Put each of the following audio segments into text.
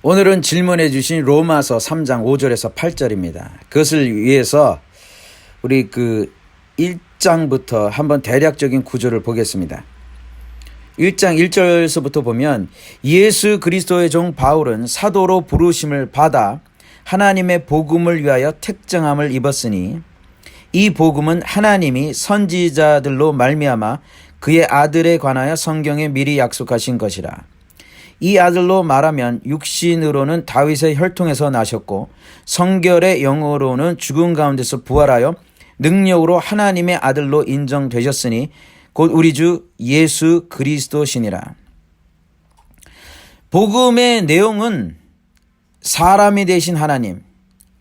오늘은 질문해 주신 로마서 3장 5절에서 8절입니다. 그것을 위해서 우리 1장부터 한번 대략적인 구조를 보겠습니다. 1장 1절에서부터 보면 예수 그리스도의 종 바울은 사도로 부르심을 받아 하나님의 복음을 위하여 택정함을 입었으니 이 복음은 하나님이 선지자들로 말미암아 그의 아들에 관하여 성경에 미리 약속하신 것이라. 이 아들로 말하면 육신으로는 다윗의 혈통에서 나셨고 성결의 영으로는 죽은 가운데서 부활하여 능력으로 하나님의 아들로 인정되셨으니 곧 우리 주 예수 그리스도시니라. 복음의 내용은 사람이 되신 하나님,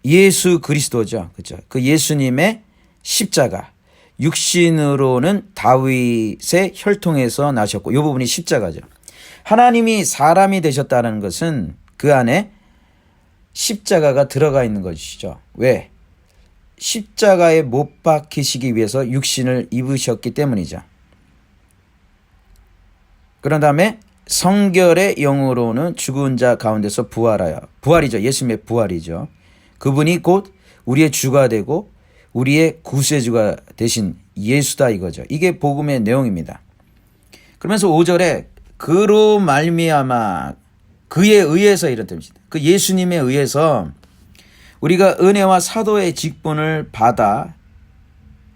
예수 그리스도죠. 그렇죠? 그 예수님의 십자가, 육신으로는 다윗의 혈통에서 나셨고 이 부분이 십자가죠. 하나님이 사람이 되셨다는 것은 그 안에 십자가가 들어가 있는 것이죠. 왜? 십자가에 못 박히시기 위해서 육신을 입으셨기 때문이죠. 그런 다음에 성결의 영으로는 죽은 자 가운데서 부활하여, 부활이죠. 예수님의 부활이죠. 그분이 곧 우리의 주가 되고 우리의 구세주가 되신 예수다 이거죠. 이게 복음의 내용입니다. 그러면서 5절에 그로 말미암아 그에 의해서 이런 뜻입니다. 그 예수님에 의해서 우리가 은혜와 사도의 직분을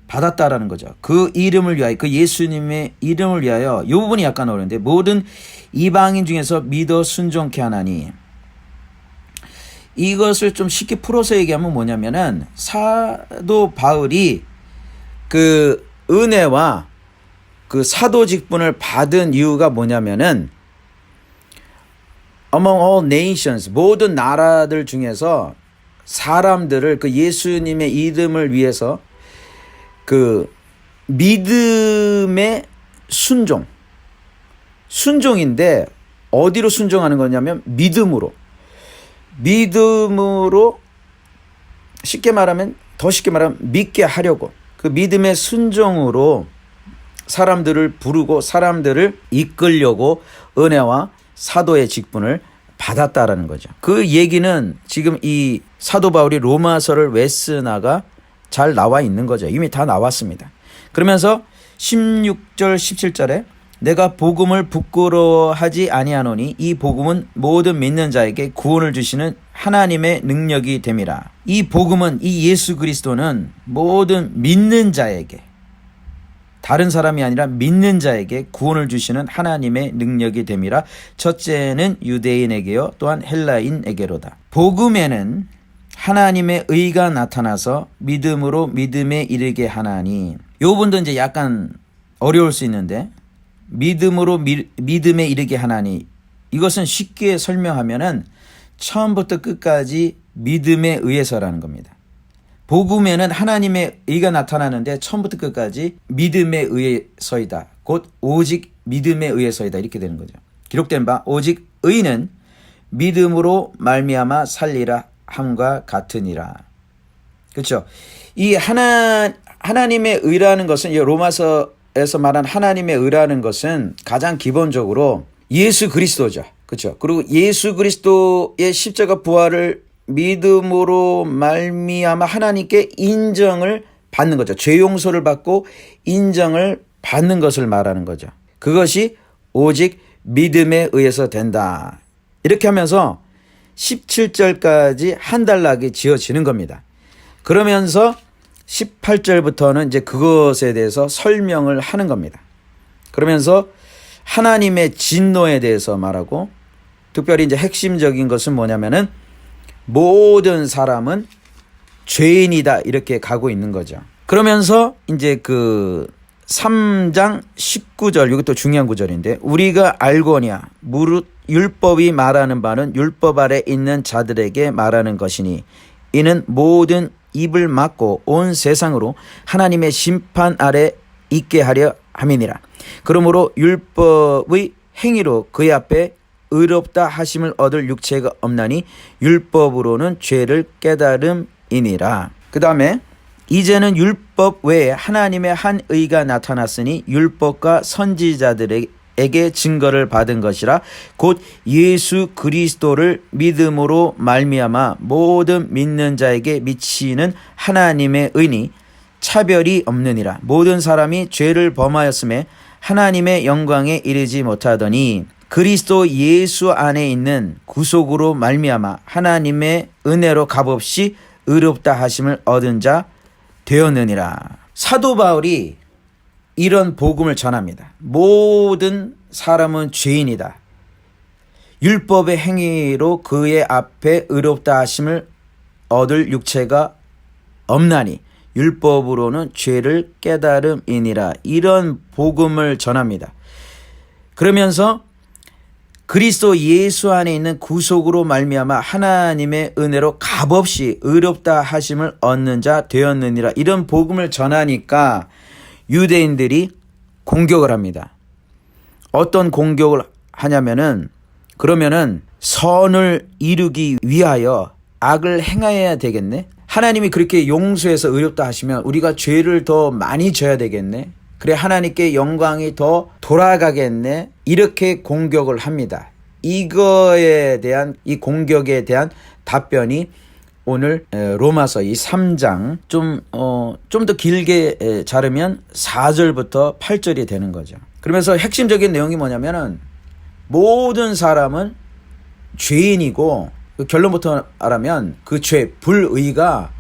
받았다라는 거죠. 그 이름을 위하여, 그 예수님의 이름을 위하여, 이 부분이 약간 어려운데 모든 이방인 중에서 믿어 순종케 하나니, 이것을 좀 쉽게 풀어서 얘기하면 뭐냐면은 사도 바울이 그 은혜와 그 사도 직분을 받은 이유가 뭐냐면은 among all nations, 모든 나라들 중에서 사람들을 그 예수님의 이름을 위해서 그 믿음의 순종인데 어디로 순종하는 거냐면 믿음으로 더 쉽게 말하면 믿게 하려고 그 믿음의 순종으로 사람들을 부르고 사람들을 이끌려고 은혜와 사도의 직분을 받았다라는 거죠. 그 얘기는 지금 이 사도 바울이 로마서를 왜 쓰나가 잘 나와 있는 거죠. 이미 다 나왔습니다. 그러면서 16절 17절에 내가 복음을 부끄러워하지 아니하노니 이 복음은 모든 믿는 자에게 구원을 주시는 하나님의 능력이 됨이라. 이 복음은, 이 예수 그리스도는 모든 믿는 자에게, 다른 사람이 아니라 믿는 자에게 구원을 주시는 하나님의 능력이 됨이라. 첫째는 유대인에게요 또한 헬라인에게로다. 복음에는 하나님의 의가 나타나서 믿음으로 믿음에 이르게 하나니, 요 부분도 이제 약간 어려울 수 있는데 믿음으로 믿음에 이르게 하나니, 이것은 쉽게 설명하면은 처음부터 끝까지 믿음에 의해서라는 겁니다. 복음에는 하나님의 의가 나타나는데 처음부터 끝까지 믿음에 의해서이다. 곧 오직 믿음에 의해서이다. 이렇게 되는 거죠. 기록된 바 오직 의는 믿음으로 말미암아 살리라 함과 같으니라. 그렇죠? 이 하나님의 의라는 것은, 로마서에서 말한 하나님의 의라는 것은 가장 기본적으로 예수 그리스도죠. 그렇죠? 그리고 예수 그리스도의 십자가 부활을 믿음으로 말미암아 하나님께 인정을 받는 거죠. 죄 용서를 받고 인정을 받는 것을 말하는 거죠. 그것이 오직 믿음에 의해서 된다. 이렇게 하면서 17절까지 한 단락이 지어지는 겁니다. 그러면서 18절부터는 이제 그것에 대해서 설명을 하는 겁니다. 그러면서 하나님의 진노에 대해서 말하고, 특별히 이제 핵심적인 것은 뭐냐면은 모든 사람은 죄인이다 이렇게 가고 있는 거죠. 그러면서 이제 3장 19절, 이것도 중요한 구절인데, 우리가 알거냐 무릇 율법이 말하는 바는 율법 아래 있는 자들에게 말하는 것이니 이는 모든 입을 막고 온 세상으로 하나님의 심판 아래 있게 하려 함이니라. 그러므로 율법의 행위로 그의 앞에 의롭다 하심을 얻을 육체가 없나니 율법으로는 죄를 깨달음이니라. 그 다음에 이제는 율법 외에 하나님의 한 의가 나타났으니 율법과 선지자들에게 에게 증거를 받은 것이라. 곧 예수 그리스도를 믿음으로 말미암아 모든 믿는 자에게 미치는 하나님의 의니 차별이 없느니라. 모든 사람이 죄를 범하였음에 하나님의 영광에 이르지 못하더니 그리스도 예수 안에 있는 구속으로 말미암아 하나님의 은혜로 값없이 의롭다 하심을 얻은 자 되었느니라. 사도 바울이 이런 복음을 전합니다. 모든 사람은 죄인이다. 율법의 행위로 그의 앞에 의롭다 하심을 얻을 육체가 없나니 율법으로는 죄를 깨달음이니라. 이런 복음을 전합니다. 그러면서 그리스도 예수 안에 있는 구속으로 말미암아 하나님의 은혜로 값없이 의롭다 하심을 얻는 자 되었느니라. 이런 복음을 전하니까 유대인들이 공격을 합니다. 어떤 공격을 하냐면은 그러면은 선을 이루기 위하여 악을 행해야 되겠네. 하나님이 그렇게 용서해서 의롭다 하시면 우리가 죄를 더 많이 져야 되겠네. 그래 하나님께 영광이 더 돌아가겠네. 이렇게 공격을 합니다. 이거에 대한 이 공격에 대한 답변이 오늘 로마서 이 3장 좀 더 길게 자르면 4절부터 8절이 되는 거죠. 그러면서 핵심적인 내용이 뭐냐면은 모든 사람은 죄인이고 결론부터 말하면 그 죄, 불의가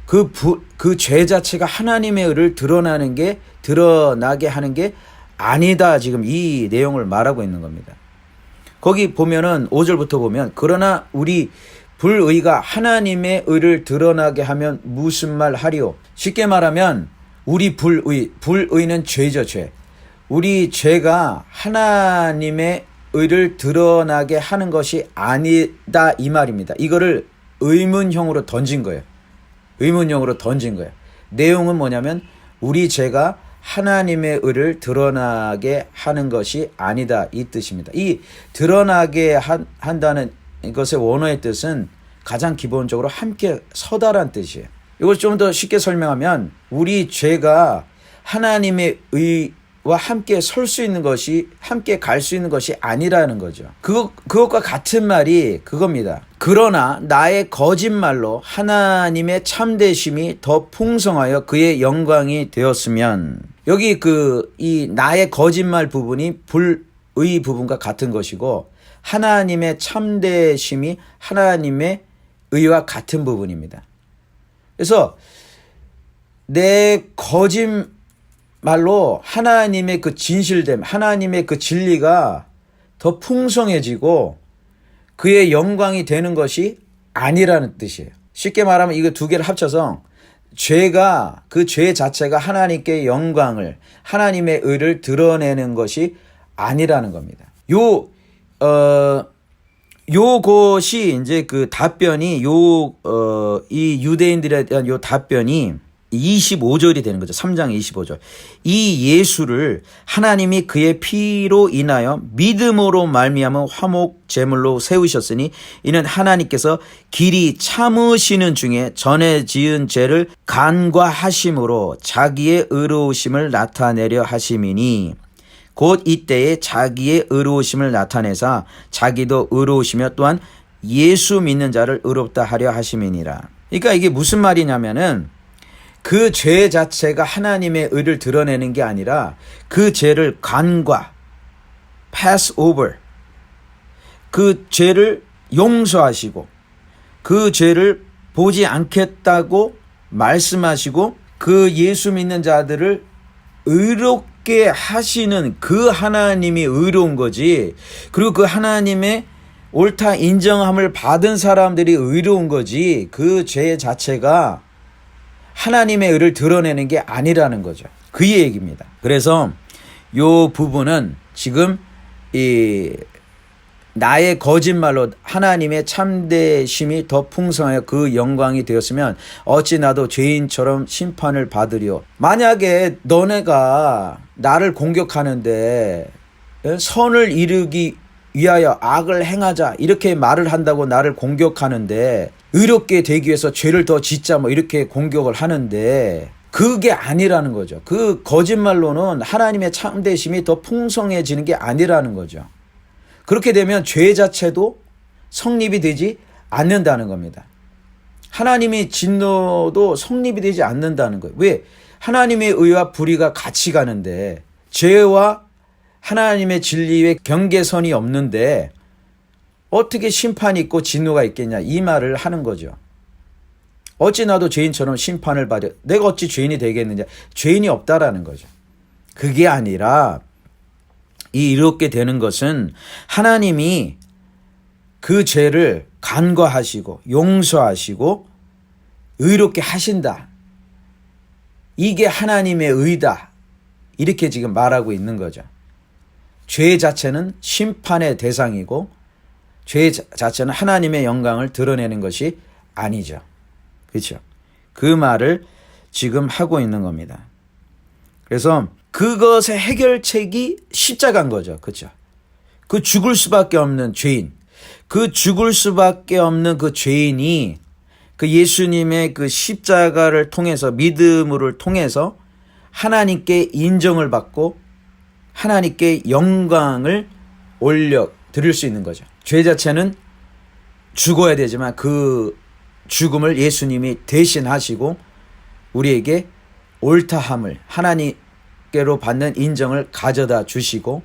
그 죄 자체가 하나님의 의를 드러나게 하는 게 아니다. 지금 이 내용을 말하고 있는 겁니다. 거기 보면은 5절부터 보면 그러나 우리 불의가 하나님의 의를 드러나게 하면 무슨 말 하리요? 쉽게 말하면 우리 불의는 죄죠, 죄. 우리 죄가 하나님의 의를 드러나게 하는 것이 아니다 이 말입니다. 이거를 의문형으로 던진 거예요. 의문형으로 던진 거예요. 내용은 뭐냐면 우리 죄가 하나님의 의를 드러나게 하는 것이 아니다 이 뜻입니다. 이 드러나게 한다는 이것의 원어의 뜻은 가장 기본적으로 함께 서다란 뜻이에요. 이걸 좀 더 쉽게 설명하면 우리 죄가 하나님의 의와 함께 설 수 있는 것이 함께 갈 수 있는 것이 아니라는 거죠. 그것과 같은 말이 그겁니다. 그러나 나의 거짓말로 하나님의 참되심이 더 풍성하여 그의 영광이 되었으면 여기 이 나의 거짓말 부분이 불의 부분과 같은 것이고 하나님의 참되심이 하나님의 의와 같은 부분입니다. 그래서 내 거짓말로 하나님의 그 진실됨, 하나님의 그 진리가 더 풍성해지고 그의 영광이 되는 것이 아니라는 뜻이에요. 쉽게 말하면 이거 두 개를 합쳐서 죄가 그 죄 자체가 하나님께 영광을 하나님의 의를 드러내는 것이 아니라는 겁니다. 요것이 이제 그 답변이 이 유대인들에 대한 요 답변이 25절이 되는 거죠. 3장 25절. 이 예수를 하나님이 그의 피로 인하여 믿음으로 말미암은 화목 제물로 세우셨으니 이는 하나님께서 길이 참으시는 중에 전에 지은 죄를 간과하심으로 자기의 의로우심을 나타내려 하심이니 곧 이때에 자기의 의로우심을 나타내사 자기도 의로우시며 또한 예수 믿는 자를 의롭다 하려 하심이니라. 그러니까 이게 무슨 말이냐면은 그 죄 자체가 하나님의 의를 드러내는 게 아니라 그 죄를 간과 pass over 그 죄를 용서하시고 그 죄를 보지 않겠다고 말씀하시고 그 예수 믿는 자들을 의롭게 하시는 그 하나님이 의로운 거지. 그리고 그 하나님의 옳다 인정함을 받은 사람들이 의로운 거지. 그 죄 자체가 하나님의 의를 드러내는 게 아니라는 거죠. 그 얘기입니다. 그래서 요 부분은 지금 나의 거짓말로 하나님의 참되심이 더 풍성하여 그 영광이 되었으면 어찌 나도 죄인처럼 심판을 받으리요. 만약에 너네가 나를 공격하는데 선을 이루기 위하여 악을 행하자 이렇게 말을 한다고 나를 공격하는데 의롭게 되기 위해서 죄를 더 짓자 뭐 이렇게 공격을 하는데 그게 아니라는 거죠. 그 거짓말로는 하나님의 참되심이 더 풍성해지는 게 아니라는 거죠. 그렇게 되면 죄 자체도 성립이 되지 않는다는 겁니다. 하나님의 진노도 성립이 되지 않는다는 거예요. 왜? 하나님의 의와 불의가 같이 가는데 죄와 하나님의 진리의 경계선이 없는데 어떻게 심판이 있고 진노가 있겠냐 이 말을 하는 거죠. 어찌 나도 죄인처럼 심판을 받아 내가 어찌 죄인이 되겠느냐. 죄인이 없다라는 거죠. 그게 아니라 이렇게 되는 것은 하나님이 그 죄를 간과하시고 용서하시고 의롭게 하신다. 이게 하나님의 의다. 이렇게 지금 말하고 있는 거죠. 죄 자체는 심판의 대상이고 죄 자체는 하나님의 영광을 드러내는 것이 아니죠. 그렇죠? 그 말을 지금 하고 있는 겁니다. 그래서 그것의 해결책이 십자가인 거죠. 그렇죠? 그 죽을 수밖에 없는 죄인, 그 죽을 수밖에 없는 그 죄인이 그 예수님의 그 십자가를 통해서 믿음을 통해서 하나님께 인정을 받고 하나님께 영광을 올려 드릴 수 있는 거죠. 죄 자체는 죽어야 되지만 그 죽음을 예수님이 대신하시고 우리에게 옳다함을 하나님께로 받는 인정을 가져다 주시고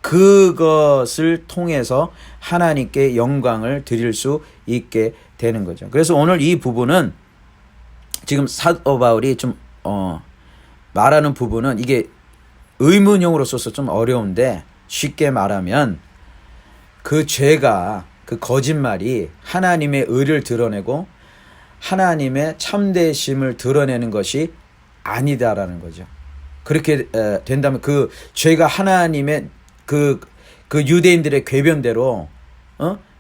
그것을 통해서 하나님께 영광을 드릴 수 있게 되는 거죠. 그래서 오늘 이 부분은 지금 사도 바울이 좀 말하는 부분은 이게 의문형으로 써서 좀 어려운데 쉽게 말하면 그 죄가 그 거짓말이 하나님의 의를 드러내고 하나님의 참되심을 드러내는 것이 아니다라는 거죠. 그렇게 된다면 그 죄가 하나님의 그 유대인들의 궤변대로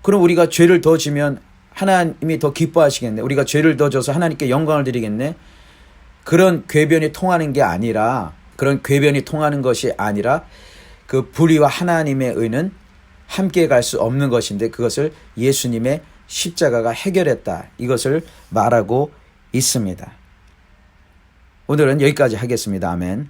그럼 우리가 죄를 더 지면 하나님이 더 기뻐하시겠네. 우리가 죄를 더 져서 하나님께 영광을 드리겠네. 그런 궤변이 통하는 게 아니라 그런 궤변이 통하는 것이 아니라 그 불의와 하나님의 의는 함께 갈 수 없는 것인데 그것을 예수님의 십자가가 해결했다. 이것을 말하고 있습니다. 오늘은 여기까지 하겠습니다. 아멘.